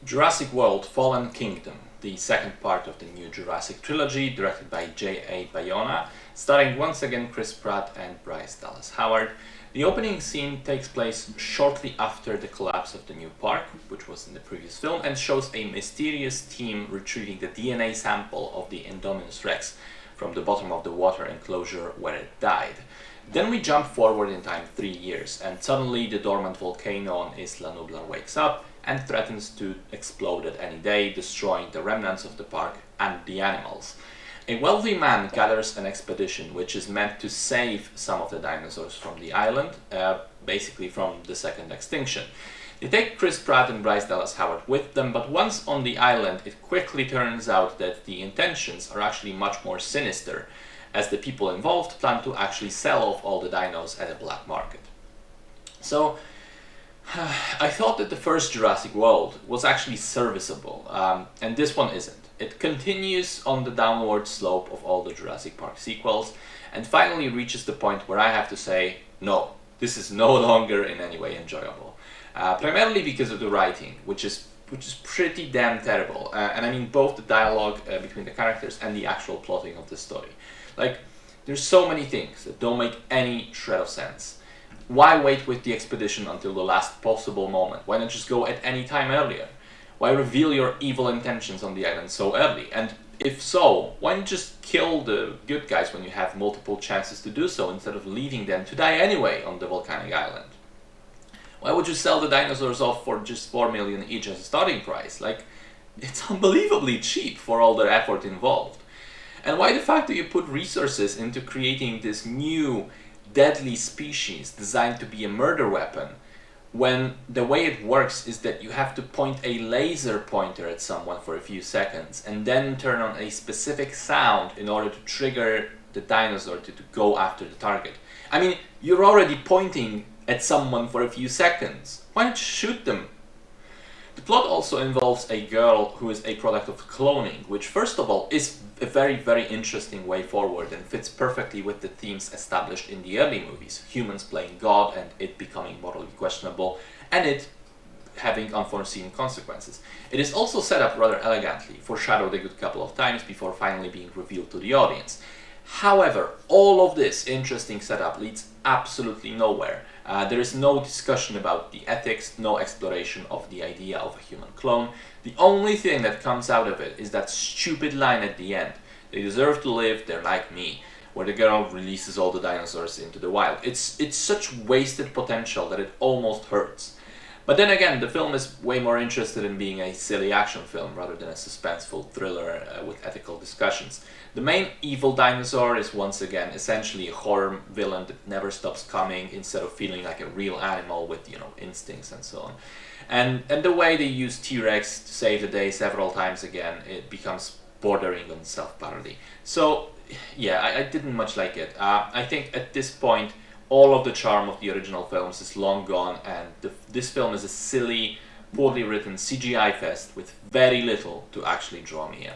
Jurassic World: Fallen Kingdom, the second part of the new Jurassic trilogy, directed by J.A. Bayona, starring once again Chris Pratt and Bryce Dallas Howard. The opening scene takes place shortly after the collapse of the new park, which was in the previous film, and shows a mysterious team retrieving the DNA sample of the Indominus Rex from the bottom of the water enclosure where it died. Then we jump forward in time 3 years, and suddenly the dormant volcano on Isla Nublar wakes up and threatens to explode at any day, destroying the remnants of the park and the animals. A wealthy man gathers an expedition which is meant to save some of the dinosaurs from the island, basically from the second extinction. They take Chris Pratt and Bryce Dallas Howard with them, but once on the island it quickly turns out that the intentions are actually much more sinister, as the people involved plan to actually sell off all the dinos at a black market. So, I thought that the first Jurassic World was actually serviceable, and this one isn't. It continues on the downward slope of all the Jurassic Park sequels, and finally reaches the point where I have to say, no, this is no longer in any way enjoyable. Primarily because of the writing, which is pretty damn terrible, and I mean both the dialogue between the characters and the actual plotting of the story. Like, there's so many things that don't make any shred of sense. Why wait with the expedition until the last possible moment? Why not just go at any time earlier? Why reveal your evil intentions on the island so early? And if so, why not just kill the good guys when you have multiple chances to do so, instead of leaving them to die anyway on the volcanic island? Why would you sell the dinosaurs off for just 4 million each as a starting price? Like, it's unbelievably cheap for all the effort involved. And why the fact that you put resources into creating this new deadly species designed to be a murder weapon, when the way it works is that you have to point a laser pointer at someone for a few seconds and then turn on a specific sound in order to trigger the dinosaur to go after the target. I mean, you're already pointing at someone for a few seconds. Why not shoot them? The plot also involves a girl who is a product of cloning, which first of all is a very, very interesting way forward and fits perfectly with the themes established in the early movies. Humans playing God and it becoming morally questionable, and it having unforeseen consequences. It is also set up rather elegantly, foreshadowed a good couple of times before finally being revealed to the audience. However, all of this interesting setup leads absolutely nowhere. There is no discussion about the ethics, no exploration of the idea of a human clone. The only thing that comes out of it is that stupid line at the end: they deserve to live, they're like me, where the girl releases all the dinosaurs into the wild. It's such wasted potential that it almost hurts. But then again, the film is way more interested in being a silly action film rather than a suspenseful thriller with ethical discussions. The main evil dinosaur is once again essentially a horror villain that never stops coming, instead of feeling like a real animal with, instincts and so on. And the way they use T-Rex to save the day several times again, it becomes bordering on self-parody. So yeah, I didn't much like it. I think at this point all of the charm of the original films is long gone, and this film is a silly, poorly written CGI fest with very little to actually draw me in.